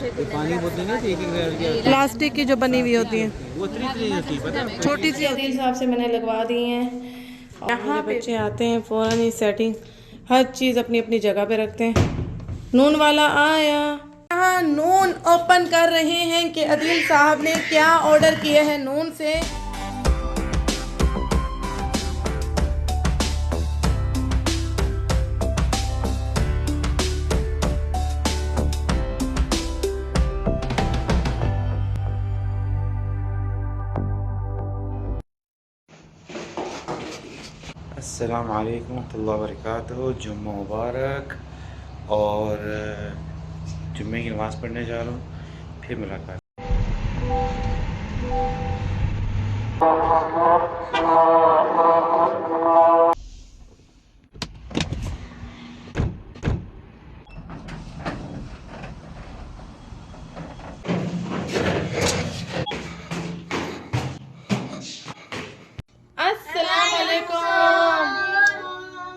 पानी बोतल नहीं थी, प्लास्टिक की जो बनी हुई होती है, वो इतनी होती है, पता है? छोटी सी होती है। हिसाब से मैंने लगवा दी हैं। यहाँ पे बच्चे आते हैं फ़ौरन ही सेटिंग हर चीज़ अपनी अपनी जगह पे रखते हैं। नून वाला आया। यहाँ नून ओपन कर रहे हैं कि अदील साहब ने क्या ऑर्डर किया है नून से। अस्सलाम वालेकुम वरहमतुल्लाहि वबरकातुहू। जुम्मा मुबारक। और जुम्मे की नमाज़ पढ़ने जा रहा हूँ, फिर मुलाकात।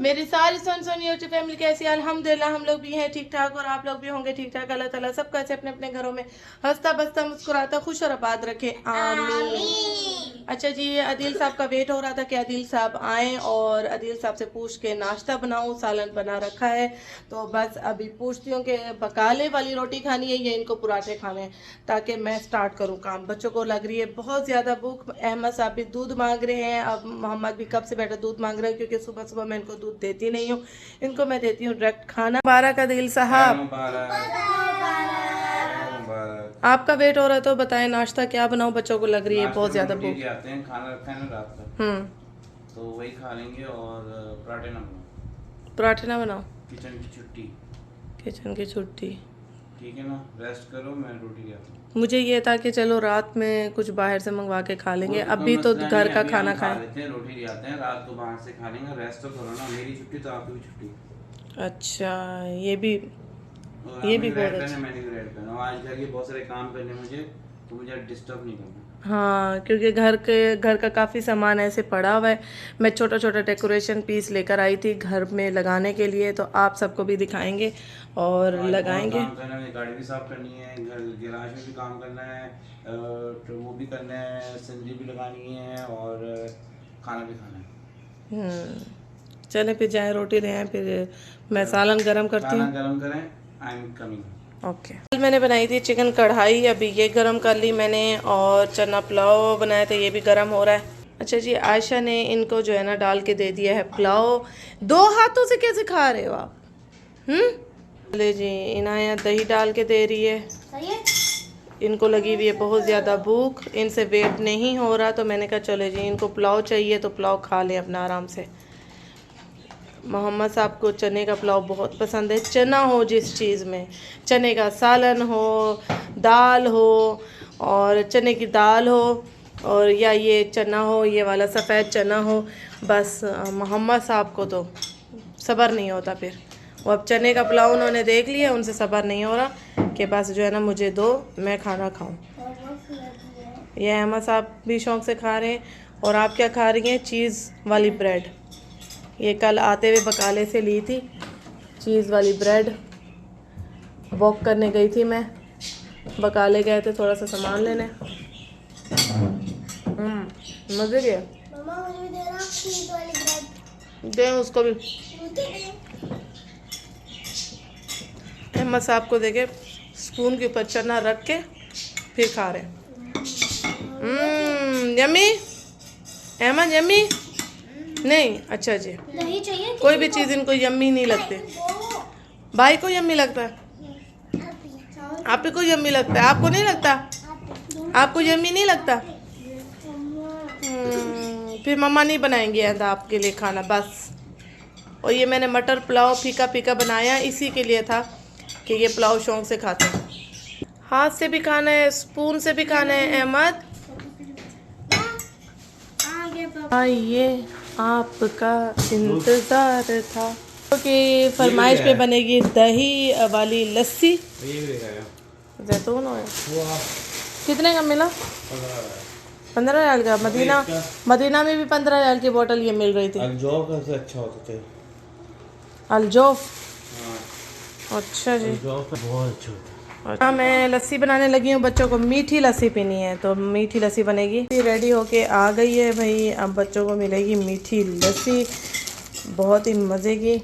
मेरी सारी सुन यूट्यूब फैमिली कैसी है? अल्हम्दुलिल्लाह हम लोग भी हैं ठीक ठाक और आप लोग भी होंगे ठीक ठाक। अल्लाह ताला सबको ऐसे अपने अपने घरों में हंसता बसता मुस्कुराता खुश और आबाद रखे, आमीन। अच्छा जी, अदील साहब का वेट हो रहा था कि अदील साहब आए और अदील साहब से पूछ के नाश्ता बनाऊं। सालन बना रखा है तो बस अभी पूछती हूँ कि बकाले वाली रोटी खानी है या इनको पराठे खाने हैं, ताकि मैं स्टार्ट करूँ काम। बच्चों को लग रही है बहुत ज़्यादा भूख। अहमद साहब भी दूध मांग रहे हैं, अब मोहम्मद भी कब से बैठा दूध मांग रहे हैं, क्योंकि सुबह सुबह मैं इनको दूध देती नहीं हूँ, इनको मैं देती हूँ डायरेक्ट खाना। मुबारक अदील साहब, आपका वेट हो रहा है तो बताएं नाश्ता क्या बनाऊं? बच्चों को लग रही है बहुत ज्यादा भूख। आते हैं, खाना रखा है ना रात का, तो वही खा लेंगे। और पराठे ना बनाओ। पराठे ना बनाओ? किचन की छुट्टी। किचन की छुट्टी, ठीक है ना, रेस्ट करो, मैं रोटी खाता हूँ। मुझे ये था कि चलो रात में कुछ बाहर से मंगवा के खा लेंगे, वो तो अभी तो मसला घर नहीं, का अभी खाना हम खा खाएं। लेते हैं, रोटी ले आते हैं, रात को बाहर से खा लेंगे। रेस्ट तो करो ना, मेरी छुट्टी तो आपकी भी छुट्टी। अच्छा, ये भी और ये आपने भी भी बहुत रेड अच्छा। पहना, मैंने भी रेड पहना। आज जाके बहुत सारे काम करने मुझे, तो मुझे डिस्टर्ब नहीं करना। हाँ, क्योंकि घर का काफ़ी सामान ऐसे पड़ा हुआ है। मैं छोटा छोटा डेकोरेशन पीस लेकर आई थी घर में लगाने के लिए, तो आप सबको भी दिखाएंगे और आज बहुत लगाएंगे। काम करना है, गाड़ी भी साफ करनी है, घर गैराज में भी काम करना है, तो वो भी करना है, सिंधी भी लगानी है, और खाना भी खाना है। चलें फिर जाएं, रोटी ले आएं, फिर मैं सालन गरम करती खाना हूँ। गरम करें, आई एम कमिंग। ओके। कल मैंने बनाई थी चिकन कढ़ाई, अभी ये गरम कर ली मैंने, और चना पुलाव बनाया था, ये भी गरम हो रहा है। अच्छा जी, आयशा ने इनको जो है ना डाल के दे दिया है पुलाव। दो हाथों से कैसे खा रहे हो आप? चले जी, इनाया दही डाल के दे रही है। इनको लगी हुई है बहुत ज़्यादा भूख, इनसे वेट नहीं हो रहा, तो मैंने कहा चले जी इनको पुलाव चाहिए तो पुलाव खा लें अपना आराम से। मोहम्मद साहब को चने का पुलाव बहुत पसंद है। चना हो जिस चीज़ में, चने का सालन हो, दाल हो, और चने की दाल हो, और या ये चना हो, ये वाला सफ़ेद चना हो, बस मोहम्मद साहब को तो सब्र नहीं होता। फिर वो अब चने का पुलाव उन्होंने देख लिया, उनसे सब्र नहीं हो रहा कि बस जो है ना मुझे दो, मैं खाना खाऊं। ये अहमद साहब भी शौक़ से खा रहे हैं। और आप क्या खा रही हैं? चीज़ वाली ब्रेड। ये कल आते हुए बकाले से ली थी चीज़ वाली ब्रेड। वॉक करने गई थी मैं, बकाले गए थे थोड़ा सा सामान लेने। मज़े के दे उसको भी। अहमद साहब को देखे स्पून के ऊपर चना रख के फिर खा रहे। यम्मी अहमद, यम्मी नहीं? अच्छा जी, कोई भी चीज़ इनको यम्मी नहीं लगती। भाई को यम्मी लगता है, आप ही को यम्मी लगता है, आपको नहीं लगता? आपको यम्मी नहीं लगता? फिर मम्मा नहीं बनाएंगी ऐसा आपके लिए खाना बस। और ये मैंने मटर पुलाव फीका फीका बनाया इसी के लिए था कि ये पुलाव शौक से खाते हैं। हाथ से भी खाना है, स्पून से भी खाना है अहमद। ये आपका इंतज़ार था कि फरमाइश पे बनेगी दही वाली लस्सी। जैतून है कितने का मिला? 15 रियाल का। मदीना में भी 15 रियाल की बोतल ये मिल रही थी। अलजोफ से अच्छा होता थे। अलजोफ? अच्छा जी, अलजोफ बहुत अच्छा होता है। हाँ, मैं लस्सी बनाने लगी हूँ। बच्चों को मीठी लस्सी पीनी है तो मीठी लस्सी बनेगी। रेडी होके आ गई है भाई। अब बच्चों को मिलेगी मीठी लस्सी, बहुत ही मज़े की,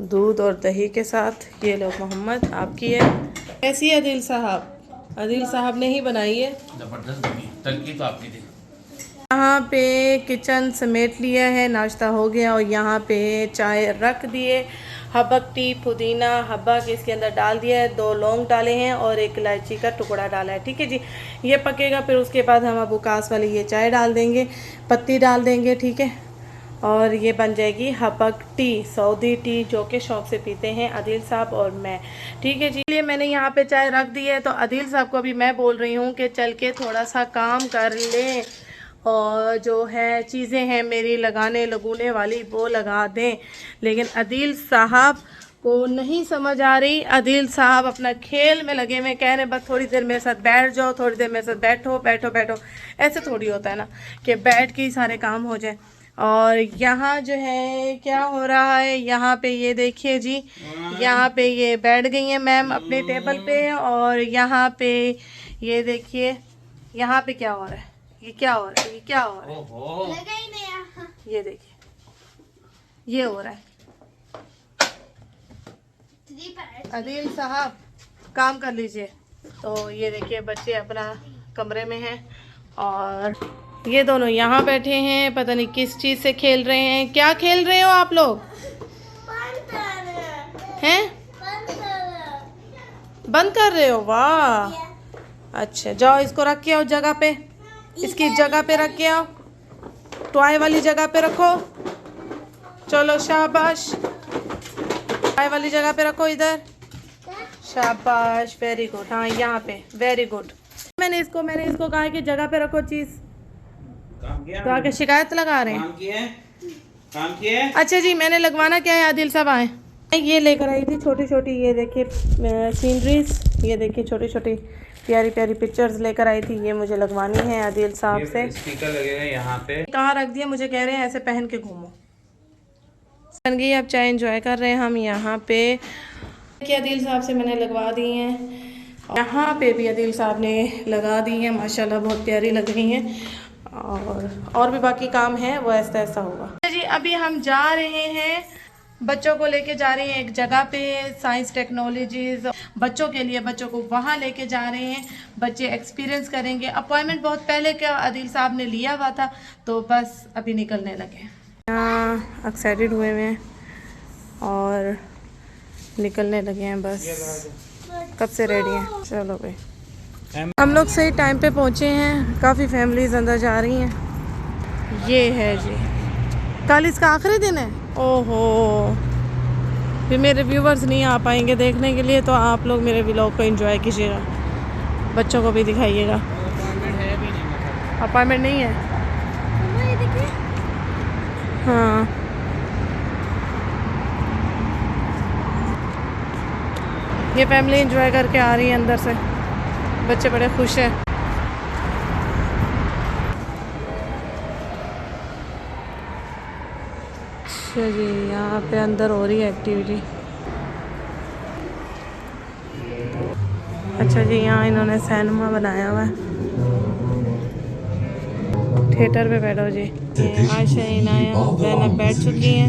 दूध और दही के साथ। ये लो मोहम्मद, आपकी है। कैसी है आदिल साहब? आदिल साहब ने ही बनाई है। जबरदस्त बनी, तलकी तो आपकी थी। यहाँ पे किचन समेट लिया है, नाश्ता हो गया और यहाँ पे चाय रख दिए। हबक टी, पुदीना हबक इसके अंदर डाल दिया है, 2 लौंग डाले हैं और 1 इलायची का टुकड़ा डाला है। ठीक है जी, ये पकेगा। फिर उसके बाद हम अबू कास वाली ये चाय डाल देंगे, पत्ती डाल देंगे। ठीक है, और ये बन जाएगी हबक टी, सऊदी टी, जो कि शौक से पीते हैं आदिल साहब और मैं। ठीक है जी, इसलिए मैंने यहाँ पे चाय रख दी है। तो आदिल साहब को अभी मैं बोल रही हूँ कि चल के थोड़ा सा काम कर लें और जो है चीज़ें हैं मेरी लगाने लगूने वाली वो लगा दें। लेकिन आदिल साहब को नहीं समझ आ रही। आदिल साहब अपना खेल में लगे हुए, कह रहे हैं बस थोड़ी देर मेरे साथ बैठ जाओ, थोड़ी देर मेरे साथ बैठो बैठो बैठो। ऐसे थोड़ी होता है ना कि बैठ के ही सारे काम हो जाए। और यहाँ जो है क्या हो रहा है, यहाँ पे ये देखिए जी, यहाँ पे ये बैठ गई हैं मैम अपने टेबल पे। और यहाँ पे ये देखिए, यहाँ पे क्या हो रहा है, ये क्या हो रहा है, ये क्या हो रहा है, ये देखिए ये हो रहा है। आदिल साहब काम कर लीजिए। तो ये देखिए बच्चे अपना कमरे में हैं और ये दोनों यहाँ बैठे हैं, पता नहीं किस चीज़ से खेल रहे हैं। क्या खेल रहे हो आप लोग? हैं? बंद कर रहे हो? वाह, अच्छा जाओ इसको रख के आओ जगह पे, इसकी जगह पे रख के आओ, टॉय वाली जगह पे रखो। चलो शाबाश, टॉय वाली जगह पे रखो, इधर शाबाश, वेरी गुड। हाँ यहाँ पे, वेरी गुड। मैंने इसको कहा कि जगह पे रखो चीज़, तो आके शिकायत लगा रहे हैं। काम किए। अच्छा जी, मैंने लगवाना क्या है, आदिल साहब आए। ये लेकर आई थी छोटी छोटी, ये देखिए सीनरीज, ये देखिए छोटी छोटी प्यारी प्यारी पिक्चर्स लेकर आई थी। ये मुझे लगवानी है आदिल साहब से। स्पीकर लगेगा यहाँ पे। कहाँ रख दिया, मुझे कह रहे हैं ऐसे पहन के घूमो। बन गई, अब चाय एंजॉय कर रहे हैं हम यहाँ पे। कि आदिल साहब से मैंने लगवा दी हैं, यहाँ पे भी आदिल साहब ने लगा दी हैं, माशाल्लाह बहुत प्यारी लग रही हैं। और भी बाकी काम है, वो ऐसा ऐसा होगा जी। अभी हम जा रहे हैं, बच्चों को लेके जा रहे हैं एक जगह पे, साइंस टेक्नोलॉजीज बच्चों के लिए, बच्चों को वहाँ लेके जा रहे हैं। बच्चे एक्सपीरियंस करेंगे। अपॉइंटमेंट बहुत पहले का आदिल साहब ने लिया हुआ था, तो बस अभी निकलने लगे। यहाँ एक्साइटेड हुए हैं और निकलने लगे हैं, बस कब से रेडी हैं। चलो भाई, हम लोग सही टाइम पे पहुँचे हैं। काफ़ी फैमिलीज अंदर जा रही हैं। ये है जी, कल इसका आखिरी दिन है। ओहो, फिर मेरे व्यूवर्स नहीं आ पाएंगे देखने के लिए, तो आप लोग मेरे व्लॉग को एंजॉय कीजिएगा, बच्चों को भी दिखाइएगा। अपॉइंटमेंट नहीं है? हाँ, ये फैमिली एंजॉय करके आ रही है अंदर से, बच्चे बड़े खुश हैं। अच्छा जी, यहाँ पे अंदर हो रही है एक्टिविटी। अच्छा जी, यहाँ इन्होंने सिनेमा बनाया हुआ है, थिएटर पे बैठो जी। आयशा इनाया ज़ैनब बैठ चुकी हैं।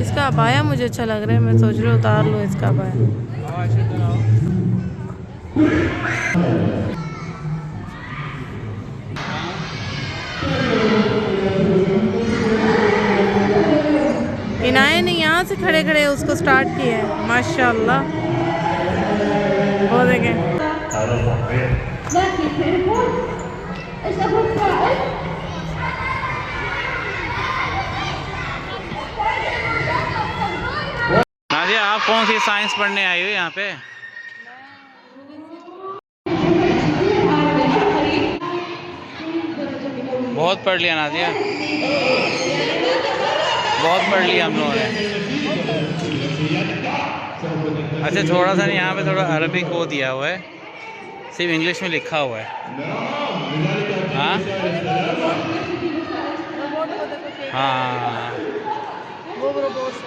इसका अबाया मुझे अच्छा लग रहा है, मैं सोच रही हूँ उतार लूँ इसका अबाया। इनाया ने यहाँ से खड़े खड़े उसको स्टार्ट किया है, माशाल्लाह। वो देखें, नादिया आप कौन सी साइंस पढ़ने आई हो यहाँ पे? बहुत पढ़ लिया नादिया, बहुत पढ़ लिया हम लोगों ने। अच्छा थोड़ा सा नहीं, यहाँ पे थोड़ा अरबिक वो दिया हुआ है, सिर्फ इंग्लिश में लिखा हुआ है। हाँ हाँ वो रोबोट है।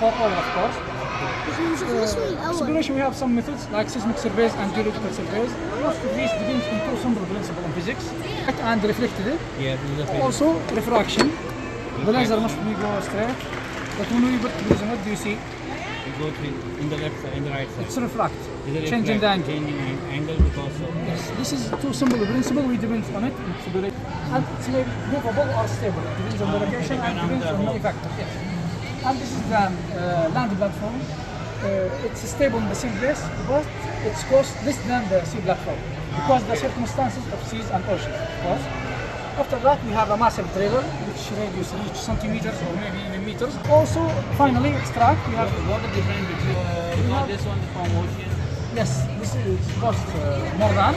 For all of course. Simulation we have some methods like seismic surveys and geological surveys. Most of these depend on two simple principles in physics and reflected. Also refraction. The laser must be go straight. But when we put prism, what do you see? Go to in the left side, in the right side. It's refract. Is it Changing the angle. Changing angle because of Yes, this is too simple principle. We depend on it. And it's maybe movable or stable. It depends on the location and depends on many factors. Yes. And this is the land platform. It's stable in the same place, but its cost less than the sea platform because the circumstances of seas and oceans. Of course. After that, we have a massive trailer, which radius reach centimeters or maybe even meters. Also, finally, extract. We have what the difference between because this one is from ocean. yes, this is cost more than.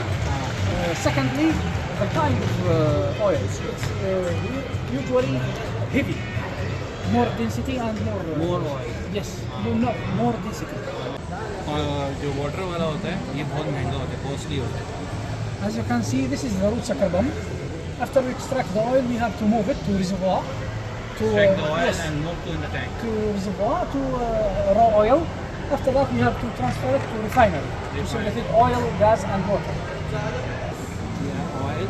Secondly, the kind of oil. It's usually heavy, more density and more. More oil. Yes, no, more density. जो water वाला होता है ये बहुत महंगा होता है, costly होता है। As you can see, this is the root carbon. After we extract the oil, we have to move it to reservoir. To Extract the oil yes, and move to in the tank. to reservoir to raw oil. After that, we have to transfer it to refinery. To synthetic oil, gas, and water. Yeah, oil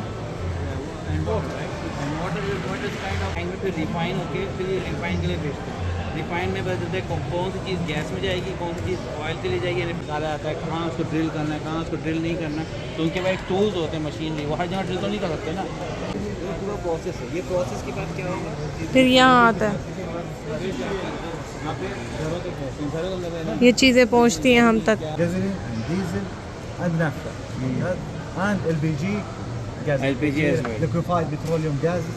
and water, right? And water is kind of angle पे refine होके फिर ये refine के लिए भेजते हैं। Refine में बदलते हैं कौन सी चीज़ गैस में जाएगी, कौन सी चीज़ ऑयल के लिए जाएगी, निकाला जाता है कहाँ उसको ड्रिल करना है, कहाँ उसको ड्रिल नहीं करना है। तो उनके पास टूल्स होते हैं, मशीनरी, वो हर जगह ड्रिल तो नहीं कर सकते ना। ये पूरा प्रोसेस है। ये प्रोसेस के बाद क्या होगा? फिर यहाँ आता है, यहाँ पे घरों तक पहुँचती हैं, घरों के अंदर है ना। ये चीज़ें पहुँचती हैं हम तक। gasoline and diesel and naphtha and LPG gas LPG as well. liquefied petroleum gases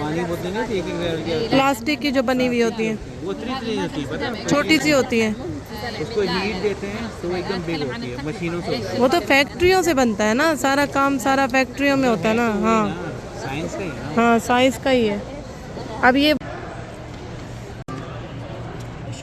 पानी बोलते नहीं थे एक प्लास्टिक की जो बनी हुई होती है, वो 3 होती है, पता है? छोटी सी होती है, उसको हीट देते हैं तो वो एकदम बिग होती है, मशीनों से होता है। वो तो फैक्ट्रियों से बनता है ना, सारा काम सारा फैक्ट्रियों में होता है ना। हाँ साइंस का ही है ना। हाँ, साइंस का ही है। अब ये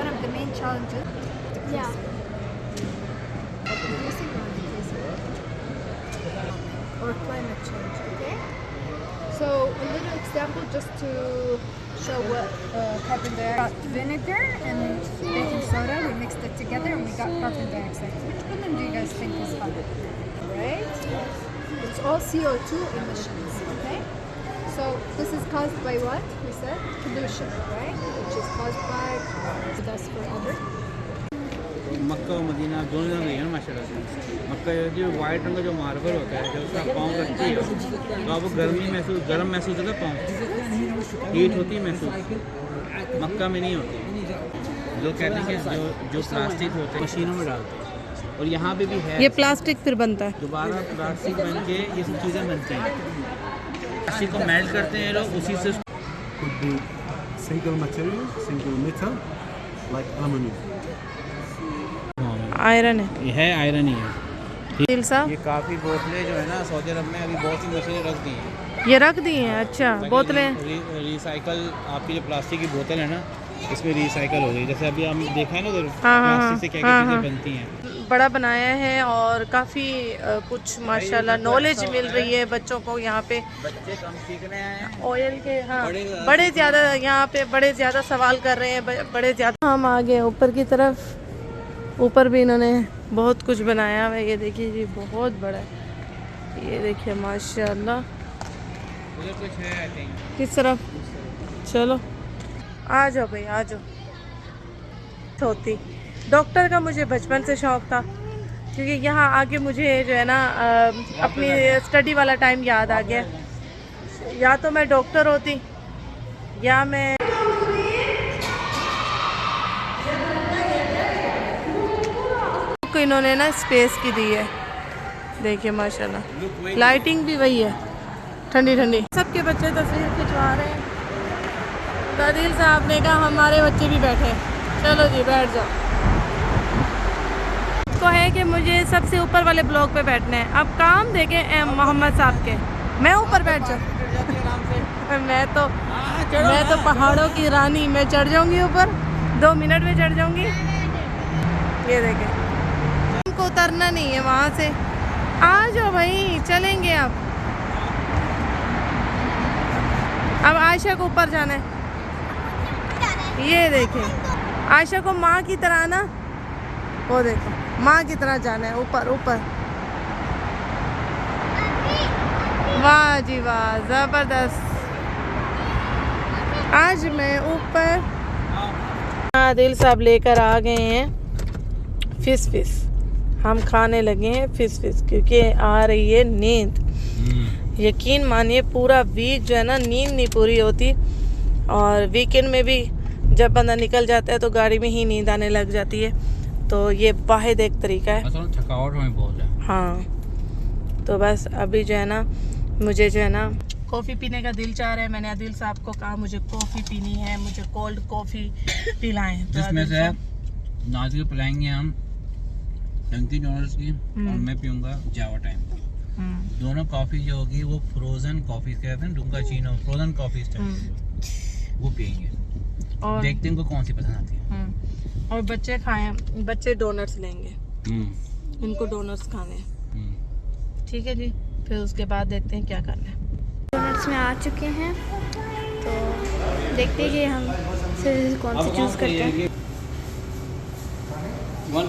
one of the main challenges or climate change. Okay, so a little example just to So carbon dioxide, vinegar and baking soda. We mixed it together and we got carbon dioxide. Which one of them do you guys think is hotter? Right? It's all CO2 emissions. Okay. So this is caused by what? We said pollution, right? Which is caused by cars. That's forever. मक्का और Medina दोनों जगह गई है ना माशाल्लाह से। मक्का जो white रंग का जो मार्बल होता है जब उसका पाँव रखती है तो आपको गर्म महसूस होता है पाँव, हीट होती है महसूस, मक्का में नहीं होती। लोग कहते हैं कि जो प्लास्टिक होते हैं मशीनों में डालते हैं और यहाँ पे भी है ये प्लास्टिक फिर बनता है दोबारा प्लास्टिक बन के ये सब चीज़ें बनती हैं। प्लास्टिक को मेल्ट करते हैं लोग उसी से could be single material, single metal, like aluminum. Iron है ये है आयरन ही है। दिल साहब ये काफ़ी बोतलें जो है ना सऊदी अरब में अभी बहुत सी मशीनें रख दी हैं। ये रख दी हैं। अच्छा बोतलें रिसाइकल आपकी जो प्लास्टिक की बोतल है ना इसमें रिसाइकल हो गई। जैसे अभी हम देखा है ना उधर प्लास्टिक से क्या क्या चीज़ें बनती हैं। बड़ा बनाया है और काफ़ी कुछ माशाल्लाह नॉलेज मिल रही है बच्चों को यहाँ पे। बच्चे कम सीखने आए हैं ऑयल के हाँ बड़े ज़्यादा यहाँ पे बड़े ज़्यादा सवाल कर रहे हैं बड़े ज़्यादा। हम आ गए ऊपर की तरफ। ऊपर भी इन्होंने बहुत कुछ बनाया हुआ है। ये देखिए जी बहुत बड़ा है। ये देखिए माशाल्लाह। उधर कुछ है आई थिंक। किस तरफ? चलो आ जाओ भाई आ जाओ। होती डॉक्टर का मुझे बचपन से शौक़ था क्योंकि यहाँ आके मुझे जो है ना अपनी स्टडी वाला टाइम याद आ गया। या तो मैं डॉक्टर होती या मैं को इन्होंने ना स्पेस की दी है। देखिए माशाल्लाह लाइटिंग भी वही है ठंडी ठंडी। सबके बच्चे तस्वीर खिंचवा रहे हैं। दादील साहब ने कहा हमारे बच्चे भी बैठे। चलो जी बैठ जाओ। को है कि मुझे सबसे ऊपर वाले ब्लॉक पे बैठना है। अब काम देखें मोहम्मद साहब के। मैं ऊपर बैठ जाऊँ मैं तो पहाड़ों की रानी। मैं चढ़ जाऊँगी ऊपर 2 मिनट में चढ़ जाऊँगी। ये देखें हमको उतरना नहीं है वहाँ से। आ जाओ भाई चलेंगे अब आयशा को ऊपर जाना है। ये देखें आयशा को माँ की तरह ना वो देखो माँ की तरह जाना है ऊपर ऊपर। वाह जी वाह ज़बरदस्त। आज मैं ऊपर आदिल साहब लेकर आ गए हैं फिश। हम खाने लगे हैं फिश क्योंकि आ रही है नींद। यकीन मानिए पूरा वीक जो है ना नींद नहीं पूरी होती और वीकेंड में भी जब बंदा निकल जाता है तो गाड़ी में ही नींद आने लग जाती है। तो ये वाहिद एक तरीका है। थकावट में बहुत है। हाँ तो बस अभी जो है ना मुझे जो है ना कॉफ़ी पीने का दिल चाह रहा है। मैंने आदिल साहब को कहा मुझे कॉफ़ी पीनी है, मुझे कोल्ड कॉफ़ी पिलाएं। तो जिसमें से नाज़िर पिलाएंगे हम डंकिन डोनट्स की और मैं पीऊँगा जावा टाइम। दोनों कॉफ़ी जो होगी वो फ्रोज़न कॉफ़ी कहते हैं डुंका चीनो फ्रोज़न कॉफ़ी वो पियेंगे और देखते हैं इनको कौन सी पसंद आती है। और बच्चे खाएं बच्चे डोनट्स लेंगे। इनको डोनट्स खाने हैं। ठीक है जी फिर उसके बाद देखते हैं क्या करना है। डोनट्स में आ चुके हैं तो देखते हैं कि हम से कौन सी चूज़ करते हैं। 1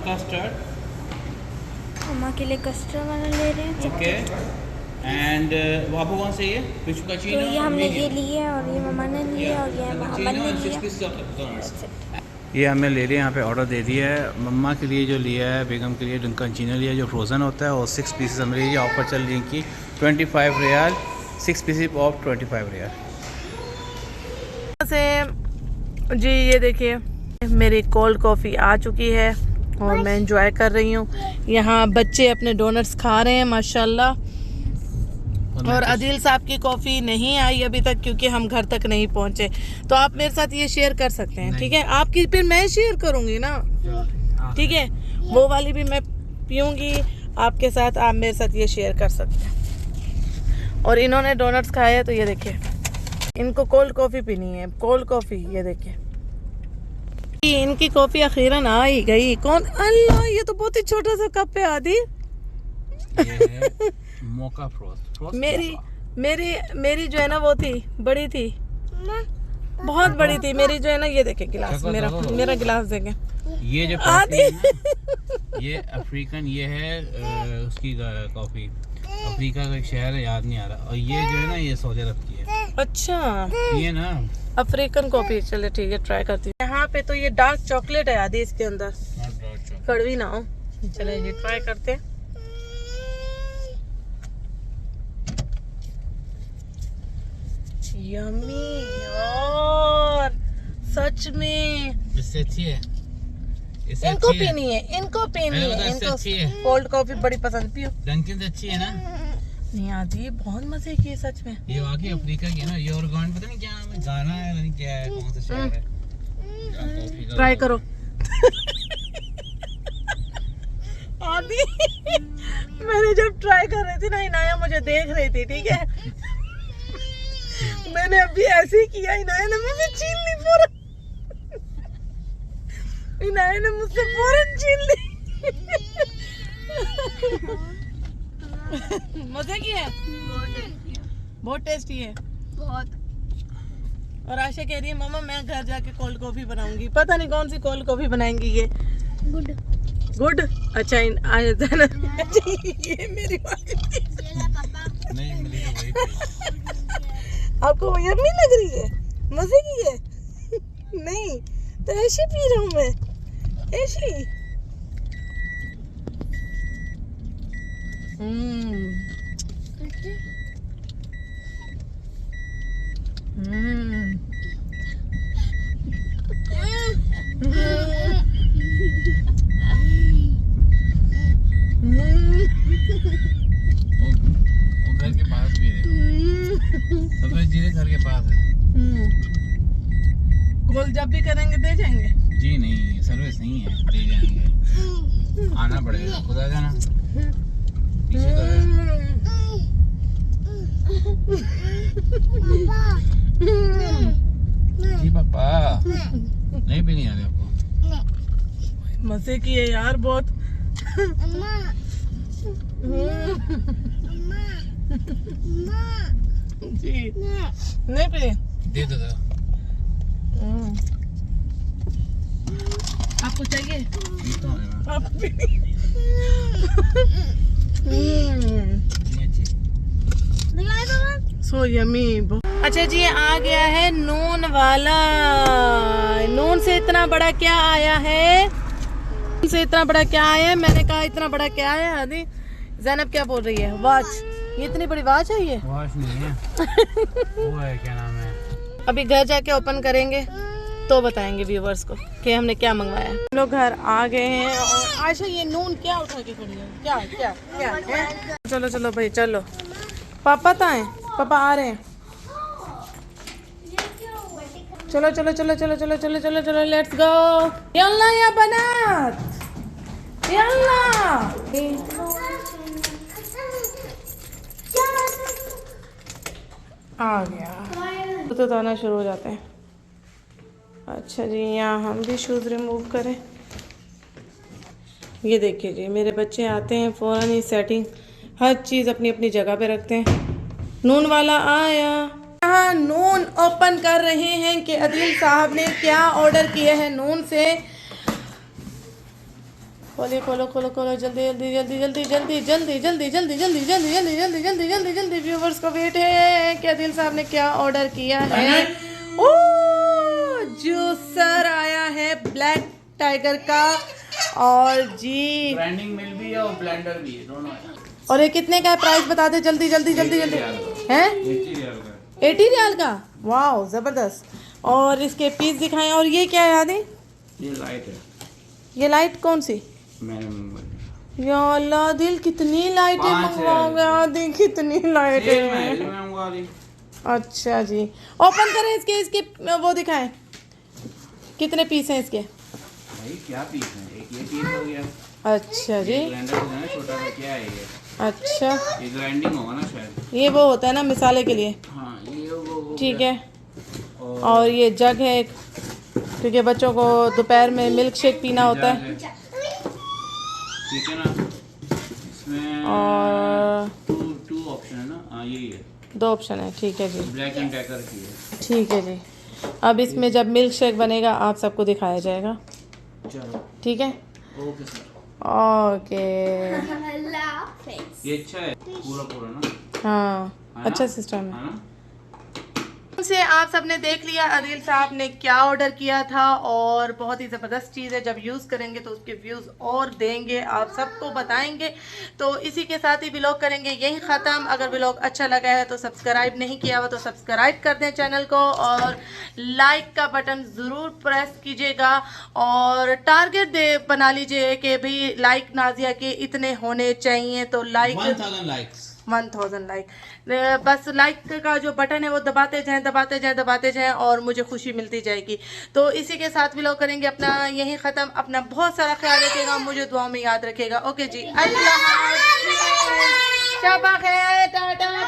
कस्टर्ड मम्मा के लिए कस्टर्ड वाला ले रहे हैं। ओके एंड वो आपको कौन चाहिए? फिश तो ये हमने ये लिए और ये मम्मा ने लिए और ये मोहम्मद ने लिया। ये हमने ले लिया यहाँ पे ऑर्डर दे दिया है। मम्मा के लिए जो लिया है बेगम के लिए डंकन चीनो लिया जो फ्रोज़न होता है और 6 पीसेस हमें लिए ऑफर चल रही कि 25 रियाल 6 पीसेस ऑफ 25 रियाल से जी। ये देखिए मेरी कोल्ड कॉफ़ी आ चुकी है और मैं एंजॉय कर रही हूँ। यहाँ बच्चे अपने डोनट्स खा रहे हैं माशाल्लाह। और आदिल साहब की कॉफ़ी नहीं आई अभी तक क्योंकि हम घर तक नहीं पहुँचे। तो आप मेरे साथ ये शेयर कर सकते हैं ठीक है। आपकी फिर मैं शेयर करूँगी ना ठीक है। वो वाली भी मैं पीऊँगी आपके साथ। आप मेरे साथ ये शेयर कर सकते हैं। और इन्होंने डोनट्स खाए हैं तो ये देखिए इनको कोल्ड कॉफ़ी पीनी है। कोल्ड कॉफ़ी ये देखिए इनकी कॉफ़ी अखीरन आ ही गई। कौन अल्लाह ये तो बहुत ही छोटा सा कप है आदि। मोका फ्रोस्ट मेरी जो है ना वो थी, बड़ी थी, बहुत बड़ी थी मेरी जो है ना। ये देखे गिलास, मेरा गिलास देखे। ये जो कॉफी है ना, ये अफ्रीकन, ये है उसकी कॉफी, अफ्रीका का एक शहर है, याद नहीं आ रहा। और ये जो है ना, ये सऊदी अरब की है। अच्छा, ये ना अफ्रीकन कॉफी। चले ठीक है, ट्राई करती हूँ। यहाँ पे तो ये डार्क चॉकलेट है आदि इसके अंदर, कड़वी ना हो। चले ये ट्राई करते हैं। यम्मी यार, सच में। इससे अच्छी है, इससे इनको अच्छी है। पीनी है, इनको पीनी मैंने है, बताया इससे इनको अच्छी है। कोल्ड कॉफी बड़ी पसंद। पियो। डंकिन से अच्छी है ना? नहीं आती, बहुत मजे की है सच में। ये वाकई अफ्रीका की है ना। ये और गाना पता नहीं क्या नाम है, गाना है नहीं क्या है, कौन सा शहर है। ट्राई करो। आदि मैंने जब ट्राई कर रही थी ना, इनाया मुझे देख रही थी, ठीक है। मैंने अभी ऐसे ही किया, इनाया ने मुझसे छीन ली फौरन। इनाया ने मुझसे फौरन छीन ली। मजे की है, बहुत टेस्टी है, बहुत। और आशा कह रही है मामा मैं घर जाके कोल्ड कॉफी बनाऊंगी। पता नहीं कौन सी कोल्ड कॉफी बनाएंगी ये। गुड। अच्छा ये मेरी नहीं मिली तो वही आपको वो यम्मी लग रही है, मजे की है। नहीं तो ऐसे पी रहा हूँ मैं, ऐसे। वो घर के पास भी है, सबसे चीजें घर के पास है। कॉल जब भी करेंगे दे जाएंगे? जी नहीं, सर्विस नहीं है, दे जाएंगे। आना पड़ेगा, खुद आ जाना पीछे तो है। जी पापा, नहीं पीनी आ रही आपको? मजे की है यार बहुत। जी नहीं पी, दे दो। आपको चाहिए? पीता हूँ मैं। आप भी। So yummy. अच्छा जी, आ गया है नून वाला। नून से इतना बड़ा क्या आया है? नून से इतना बड़ा क्या आया है? मैंने कहा इतना बड़ा क्या आया आदि? ज़ैनब क्या बोल रही है? वॉच। ये इतनी बड़ी वॉच है ये? वॉच नहीं है। वो है, क्या नाम है? अभी घर जाके ओपन करेंगे तो बताएंगे व्यूवर्स को कि हमने क्या मंगवाया। हम लोग घर आ गए हैं। और आयशा ये नून क्या उठा के खड़ी है? क्या क्या क्या है? चलो चलो भाई चलो, पापा तो आए, पापा आ रहे हैं। चलो चलो चलो चलो चलो चलो चलो चलो, लेट्स गो। यल्ला या बनात, यल्ला। आ गया तो आना शुरू हो जाते हैं। अच्छा जी, यहाँ हम भी शूज़ रिमूव करें। ये देखिए जी, मेरे बच्चे आते हैं फ़ौरन ही सेटिंग हर चीज़ अपनी अपनी जगह पे रखते हैं। नून वाला आया। यहाँ नून ओपन कर रहे हैं कि अदील साहब ने क्या ऑर्डर किया है नून से। खोलो खोलो खोलो खोलो, जल्दी जल्दी जल्दी जल्दी जल्दी जल्दी जल्दी जल्दी जल्दी जल्दी जल्दी जल्दी जल्दी जल्दी जल्दी व्यूवर्स को वेट है कि अदील साहब ने क्या ऑर्डर किया है। ओह, जूसर आया है ब्लैक टाइगर का। और जी ग्राइंडिंग मिल भी है और ब्लेंडर भी है, दोनों है। और ये कितने का है? प्राइस बता दे जल्दी जल्दी जल्दी जल्दी। हैं? 80 रियाल का। वाह जबरदस्त। और इसके पीस दिखाएं। और ये क्या है आदि? ये लाइट है। ये लाइट कौन सी? मैंने मंगवाई। या अल्लाह दिल, कितनी लाइटें मंगवाओगे आदि? कितनी लाइटें? अच्छा जी, ओपन करें इसके, इसके वो दिखाएं कितने पीस हैं इसके। भाई क्या पीस है? एक ये पीस हो गया। अच्छा जी, ग्राइंडर हो ना छोटा सा, क्या है ये? अच्छा, ये ग्राइंडिंग होगा ना शायद। ये वो होता है ना मिसाले के लिए। हाँ ये वो ठीक है। और ये जग है एक, क्योंकि बच्चों को दोपहर में मिल्क शेक पीना होता है। ठीक है ना। इसमें और टू ऑप्शन है ना। हाँ यही है। 2 ऑप्शन है, ठीक है जी, ब्लैक एंड डेकर की है। ठीक है जी। अब इसमें जब मिल्क शेक बनेगा आप सबको दिखाया जाएगा, चलो ठीक है, ओके सर। ओके। ये अच्छा है पूरा ना। हाँ अच्छा सिस्टम है। है ना? से आप सबने देख लिया आदिल साहब ने क्या ऑर्डर किया था, और बहुत ही ज़बरदस्त चीज़ है, जब यूज़ करेंगे तो उसके व्यूज़ और देंगे, आप सबको बताएंगे। तो इसी के साथ ही व्लॉग करेंगे यही ख़त्म। अगर व्लॉग अच्छा लगा है तो सब्सक्राइब नहीं किया हुआ तो सब्सक्राइब कर दें चैनल को, और लाइक का बटन ज़रूर प्रेस कीजिएगा, और टारगेट बना लीजिए कि भाई लाइक नाजिया के इतने होने चाहिए, तो लाइक 1000 लाइक्स, 1000 लाइक, बस लाइक का जो बटन है वो दबाते जाएं दबाते जाएं दबाते जाएं, और मुझे खुशी मिलती जाएगी। तो इसी के साथ व्लॉग करेंगे अपना यही ख़त्म। अपना बहुत सारा ख्याल रखिएगा, मुझे दुआ में याद रखिएगा। ओके जी, अल्लाह हाफ़िज़, शब ख़ैर, टाटा।